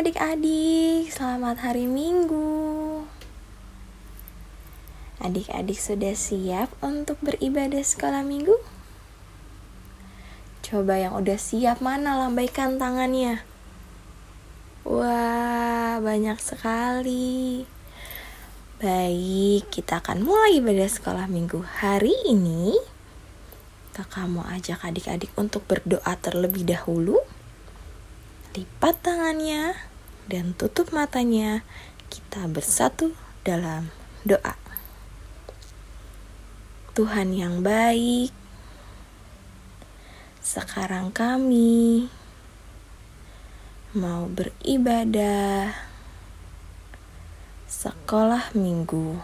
adik-adik, selamat hari Minggu. Adik-adik sudah siap untuk beribadah sekolah minggu? Coba yang udah siap mana lambaikan tangannya. Wah, banyak sekali. Baik, kita akan mulai ibadah sekolah minggu hari ini. Kakak mau ajak adik-adik untuk berdoa terlebih dahulu. Lipat tangannya dan tutup matanya. Kita bersatu dalam doa. Tuhan yang baik, sekarang kami mau beribadah sekolah minggu.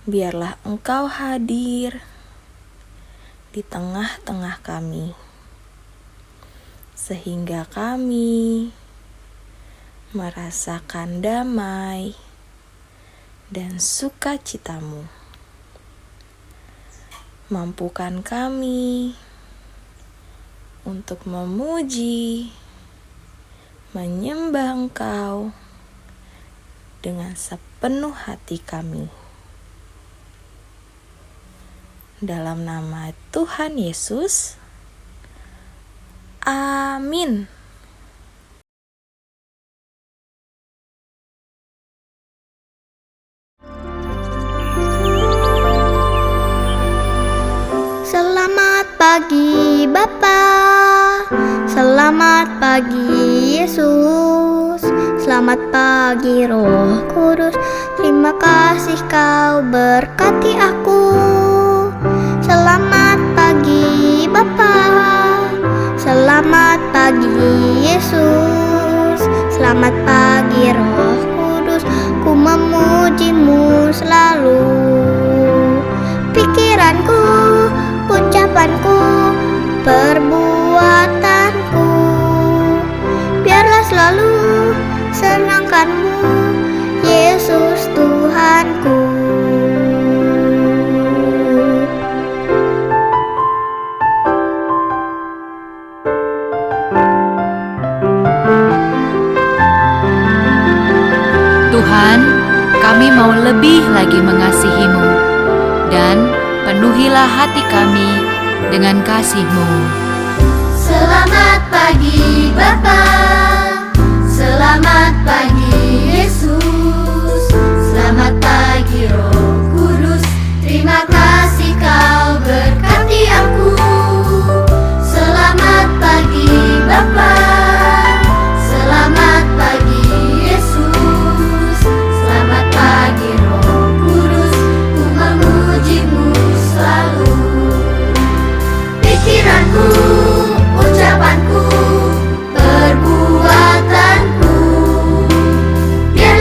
Biarlah Engkau hadir di tengah-tengah kami, sehingga kami merasakan damai dan sukacita-Mu. Mampukan kami untuk memuji, menyembah Engkau dengan sepenuh hati kami. Dalam nama Tuhan Yesus, amin. Selamat pagi Bapa, selamat pagi Yesus, selamat pagi Roh Kudus. Terima kasih Kau berkati aku. Selamat pagi Bapa, selamat pagi Yesus, selamat pagi Roh Kudus. Ku memuji-Mu selalu. Pikiranku, ucapanku, perbuatanku, biarlah selalu senangkan-Mu, Yesus Tuhanku. Tuhan, kami mau lebih lagi mengasihi-Mu, dan penuhilah hati kami dengan kasih-Mu. Selamat pagi Bapa, selamat pagi Yesus, selamat pagi Roh Kudus. Terima kasih Kau berkati aku. Selamat pagi Bapa, selamat pagi Yesus, selamat pagi Roh Kudus. Ku memuji-Mu selalu. Pikiranku, ucapanku, perbuatanku, biarlah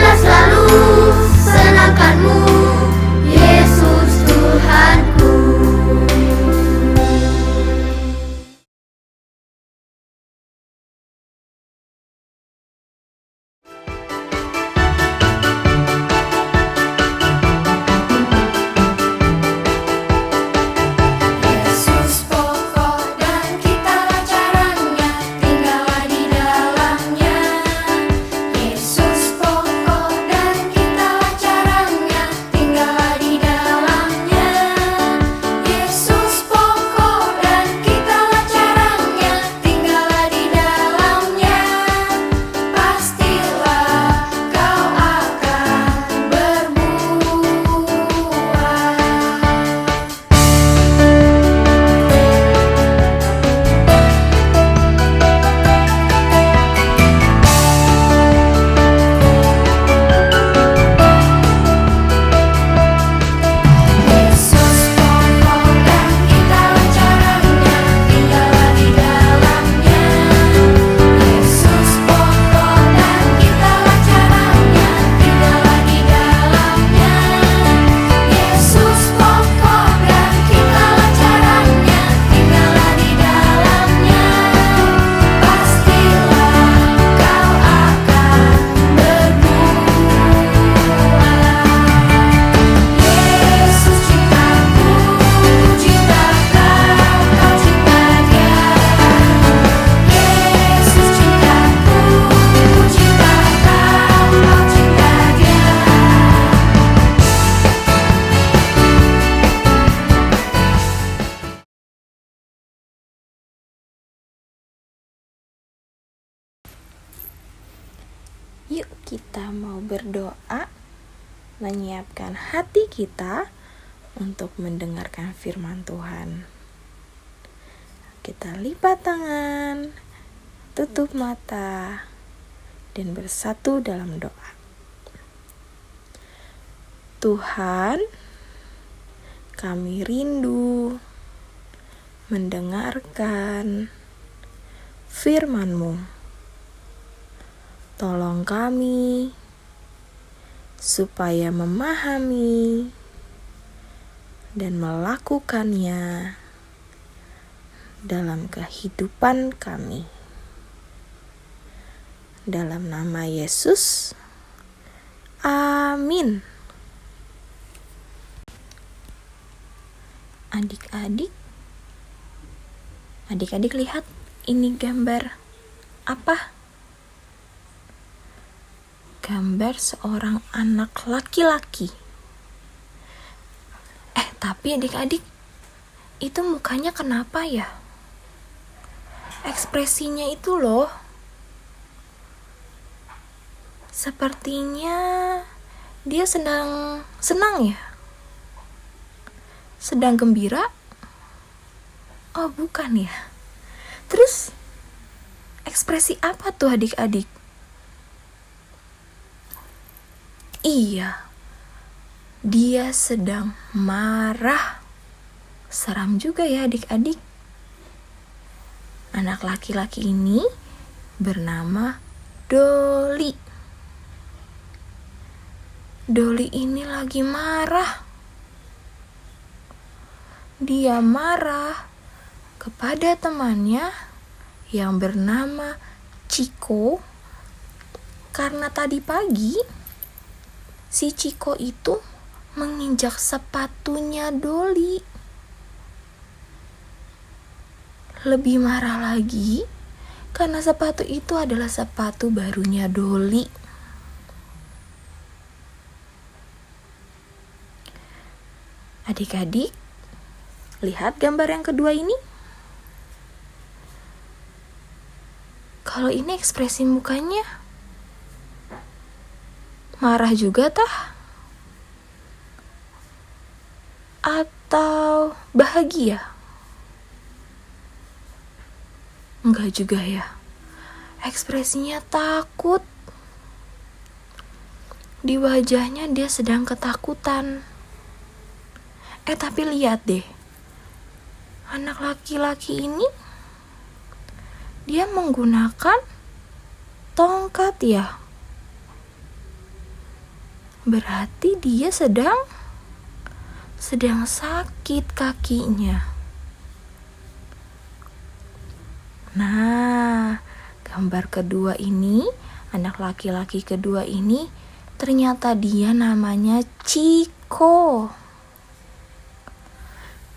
kita mau berdoa, menyiapkan hati kita untuk mendengarkan firman Tuhan. Kita lipat tangan, tutup mata, dan bersatu dalam doa. Tuhan, kami rindu mendengarkan firman-Mu. Tolong kami supaya memahami dan melakukannya dalam kehidupan kami. Dalam nama Yesus, amin. Adik-adik lihat ini gambar apa? Gambar seorang anak laki-laki. Tapi adik-adik, itu mukanya kenapa ya? Ekspresinya itu loh, sepertinya dia senang ya? Sedang gembira? Oh, bukan ya. Terus ekspresi apa tuh adik-adik? Iya, dia sedang marah. Seram juga ya adik-adik. Anak laki-laki ini bernama Doli. Doli ini lagi marah. Dia marah kepada temannya yang bernama Ciko karena tadi pagi si Ciko itu menginjak sepatunya Doli. Lebih marah lagi karena sepatu itu adalah sepatu barunya Doli. Adik-adik, lihat gambar yang kedua ini. Kalau ini ekspresi mukanya marah juga tah? Atau bahagia? Enggak juga ya. Ekspresinya takut. Di wajahnya dia sedang ketakutan. Tapi lihat deh. Anak laki-laki ini dia menggunakan tongkat ya. Berarti dia sedang sakit kakinya. Nah, gambar kedua ini, anak laki-laki kedua ini, ternyata dia namanya Ciko.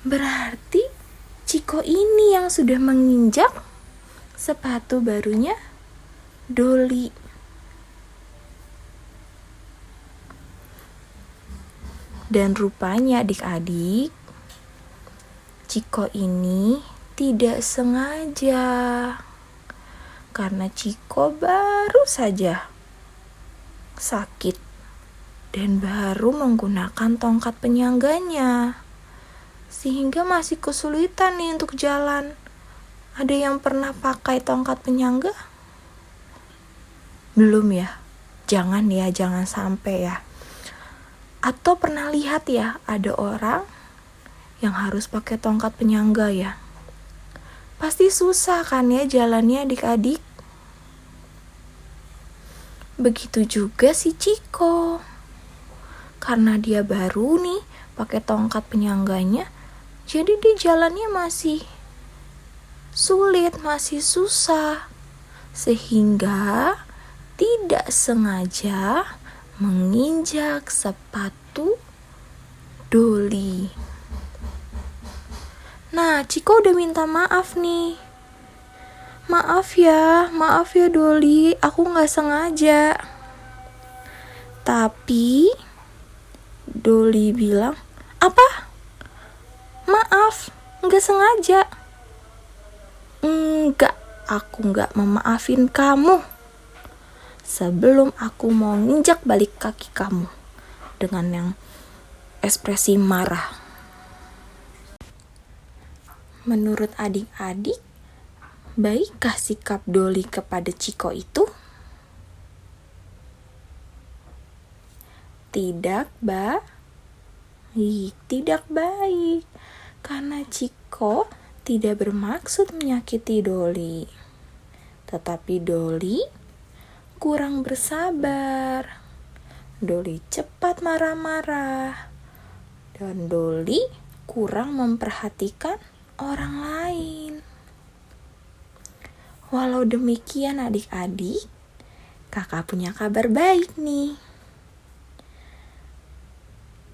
Berarti Ciko ini yang sudah menginjak sepatu barunya Doli. Dan rupanya adik-adik, Ciko ini tidak sengaja. Karena Ciko baru saja sakit dan baru menggunakan tongkat penyangganya. Sehingga masih kesulitan nih untuk jalan. Ada yang pernah pakai tongkat penyangga? Belum ya? Jangan sampai ya. Atau pernah lihat ya, ada orang yang harus pakai tongkat penyangga ya. Pasti susah kan ya jalannya adik-adik. Begitu juga si Ciko. Karena dia baru nih pakai tongkat penyangganya, jadi dia jalannya masih sulit, masih susah. Sehingga tidak sengaja menginjak sepatu Doli. Nah, Ciko udah minta maaf nih. Maaf ya Doli, aku gak sengaja. Tapi Doli bilang, apa? Maaf, gak sengaja. Enggak, aku gak memaafin kamu. sebelum aku mau nginjak balik kaki kamu dengan yang ekspresi marah. Menurut adik-adik, baikkah sikap Doli kepada Ciko itu? Tidak baik, karena Ciko tidak bermaksud menyakiti Doli. Tetapi Doli kurang bersabar. Doli cepat marah-marah. Dan Doli kurang memperhatikan orang lain. Walau demikian adik-adik, kakak punya kabar baik nih.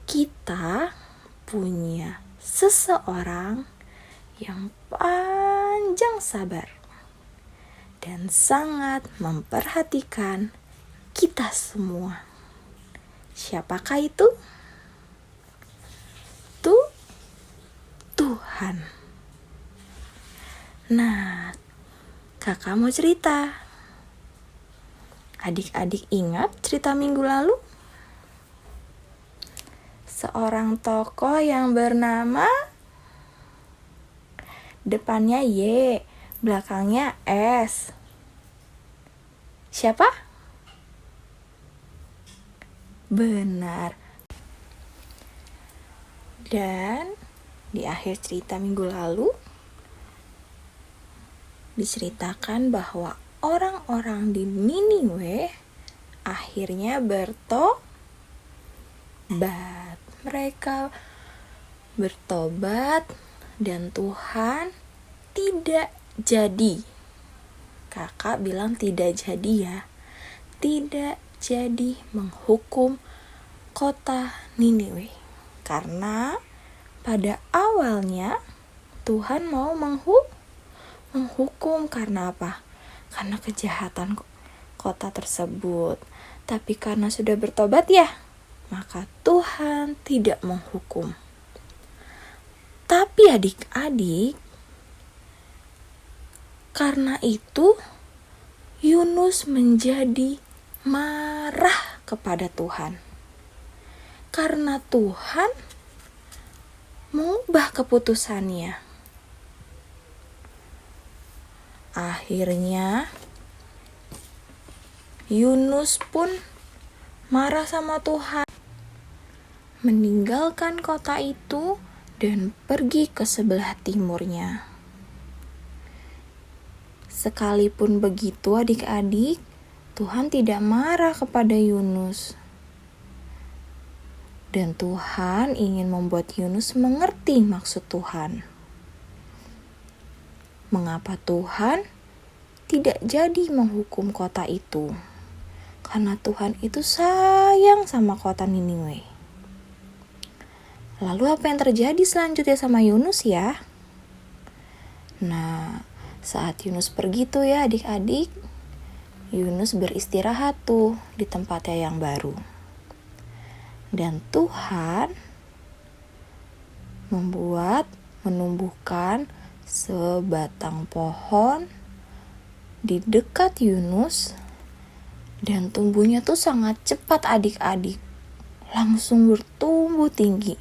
Kita punya seseorang yang panjang sabar dan sangat memperhatikan kita semua. Siapakah itu? Tuhan. Nah, kakak mau cerita. Adik-adik ingat cerita minggu lalu? Seorang tokoh yang bernama depannya Y, belakangnya S. Siapa? Benar. Dan di akhir cerita minggu lalu diceritakan bahwa orang-orang di Niniwe akhirnya bertobat. Mereka bertobat dan Tuhan tidak jadi. Kakak bilang tidak jadi ya. Tidak jadi menghukum kota Niniwe. Karena pada awalnya Tuhan mau menghukum karena apa? Karena kejahatan kota tersebut. Tapi karena sudah bertobat ya, maka Tuhan tidak menghukum. Tapi adik-adik, karena itu Yunus menjadi marah kepada Tuhan. Karena Tuhan mengubah keputusannya. Akhirnya Yunus pun marah sama Tuhan, meninggalkan kota itu dan pergi ke sebelah timurnya. Sekalipun begitu adik-adik, Tuhan tidak marah kepada Yunus. Dan Tuhan ingin membuat Yunus mengerti maksud Tuhan. Mengapa Tuhan tidak jadi menghukum kota itu? Karena Tuhan itu sayang sama kota Niniwe. Lalu apa yang terjadi selanjutnya sama Yunus ya? Nah, saat Yunus pergi tuh ya adik-adik, Yunus beristirahat tuh di tempatnya yang baru. Dan Tuhan menumbuhkan sebatang pohon di dekat Yunus, dan tumbuhnya tuh sangat cepat adik-adik, langsung bertumbuh tinggi.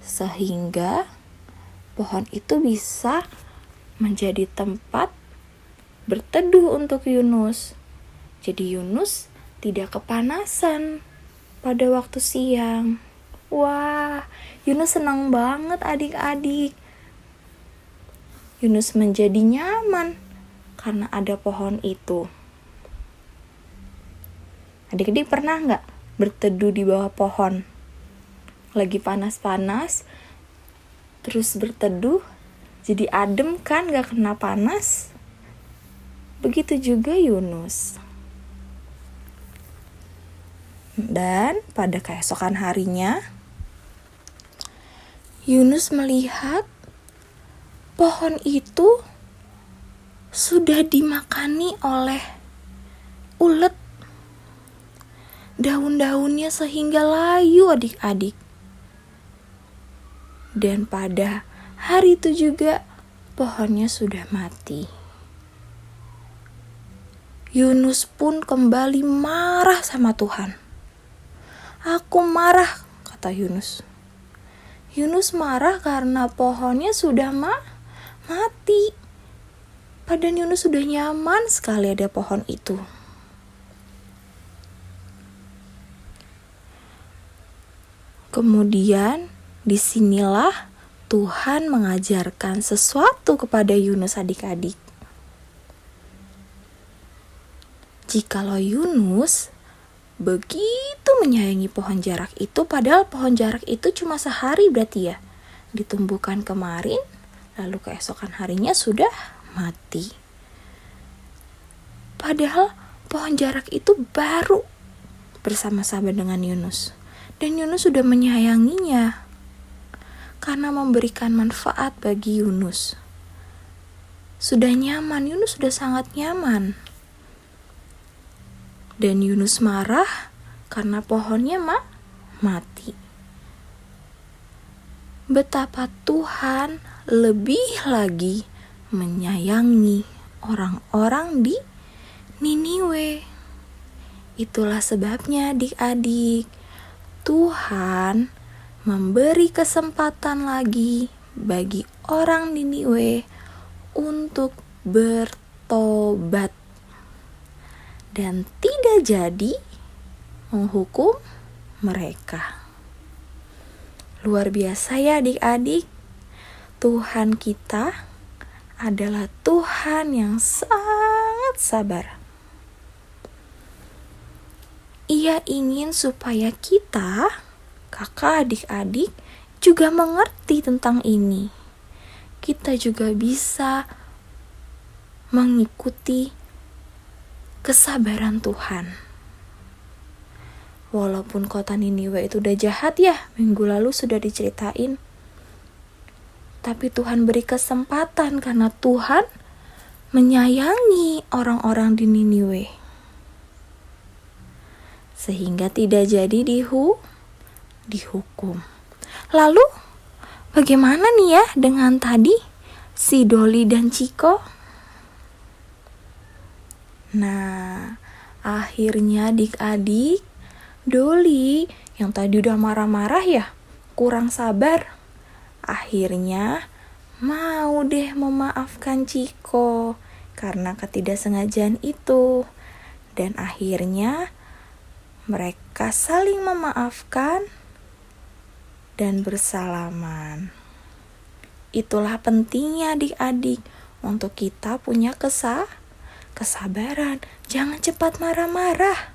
Sehingga pohon itu bisa menjadi tempat berteduh untuk Yunus. Jadi Yunus tidak kepanasan pada waktu siang. Wah, Yunus senang banget adik-adik. Yunus menjadi nyaman karena ada pohon itu. Adik-adik pernah nggak berteduh di bawah pohon? Lagi panas-panas, terus berteduh, jadi adem kan, gak kena panas. Begitu juga Yunus. Dan pada keesokan harinya, Yunus melihat pohon itu sudah dimakani oleh ulet. Daun-daunnya sehingga layu adik-adik. Dan pada hari itu juga pohonnya sudah mati. Yunus pun kembali marah sama Tuhan. "Aku marah," kata Yunus. Yunus marah karena pohonnya sudah mati. Padahal Yunus sudah nyaman sekali ada pohon itu. Kemudian disinilah Tuhan mengajarkan sesuatu kepada Yunus adik-adik. Jikalau Yunus begitu menyayangi pohon jarak itu, padahal pohon jarak itu cuma sehari berarti ya, ditumbuhkan kemarin, lalu keesokan harinya sudah mati. Padahal pohon jarak itu baru bersama-sama dengan Yunus, dan Yunus sudah menyayanginya karena memberikan manfaat bagi Yunus. Sudah nyaman, Yunus sudah sangat nyaman. Dan Yunus marah karena pohonnya mati. Betapa Tuhan lebih lagi menyayangi orang-orang di Niniwe. Itulah sebabnya adik-adik, Tuhan memberi kesempatan lagi bagi orang Niniwe untuk bertobat dan tidak jadi menghukum mereka. Luar biasa ya adik-adik, Tuhan kita adalah Tuhan yang sangat sabar. Ia ingin supaya kita, kakak adik-adik, juga mengerti tentang ini. Kita juga bisa mengikuti kesabaran Tuhan. Walaupun kota Niniwe itu udah jahat ya, minggu lalu sudah diceritain. Tapi Tuhan beri kesempatan karena Tuhan menyayangi orang-orang di Niniwe. Sehingga tidak jadi dihukum. Lalu bagaimana nih ya dengan tadi si Doli dan Ciko? Nah, akhirnya adik-adik, Doli yang tadi udah marah-marah ya, kurang sabar, akhirnya mau deh memaafkan Ciko karena ketidaksengajaan itu. Dan akhirnya mereka saling memaafkan dan bersalaman. Itulah pentingnya adik-adik untuk kita punya kesabaran. Jangan cepat marah-marah.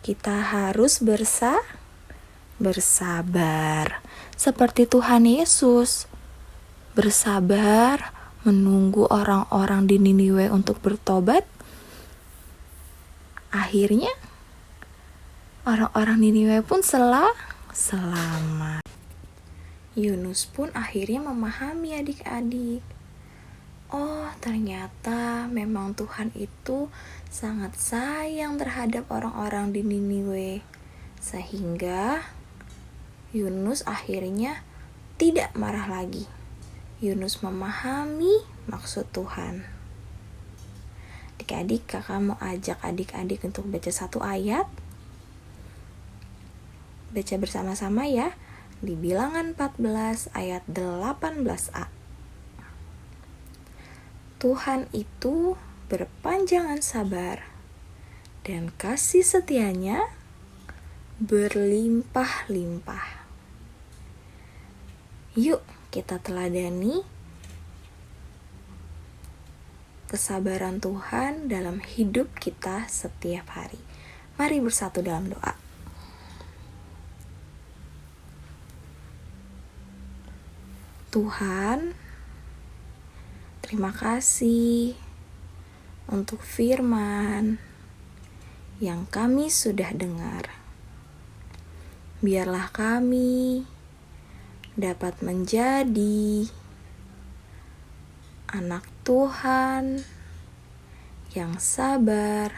Kita harus bersabar. Seperti Tuhan Yesus bersabar menunggu orang-orang di Niniwe untuk bertobat. Akhirnya orang-orang Niniwe pun selamat. Yunus pun akhirnya memahami adik-adik. Oh, ternyata memang Tuhan itu sangat sayang terhadap orang-orang di Niniwe. Sehingga Yunus akhirnya tidak marah lagi. Yunus memahami maksud Tuhan. Adik-adik, kakak mau ajak adik-adik untuk baca satu ayat. Baca bersama-sama ya. Di Bilangan 14 ayat 18a. Tuhan itu berpanjangan sabar dan kasih setianya berlimpah-limpah. Yuk kita teladani kesabaran Tuhan dalam hidup kita setiap hari. Mari bersatu dalam doa. Tuhan, terima kasih untuk firman yang kami sudah dengar. Biarlah kami dapat menjadi anak Tuhan yang sabar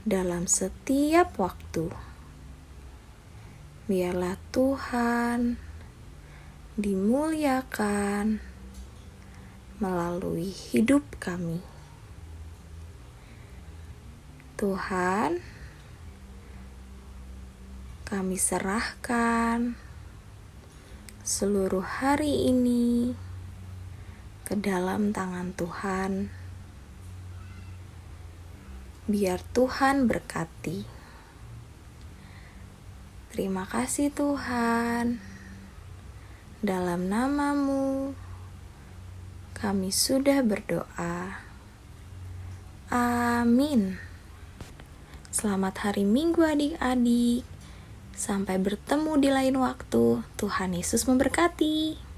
dalam setiap waktu. Biarlah Tuhan dimuliakan melalui hidup kami. Tuhan, kami serahkan seluruh hari ini ke dalam tangan Tuhan. Biar Tuhan berkati. Terima kasih Tuhan. Dalam nama-Mu kami sudah berdoa. Amin. Selamat hari Minggu adik-adik. Sampai bertemu di lain waktu. Tuhan Yesus memberkati.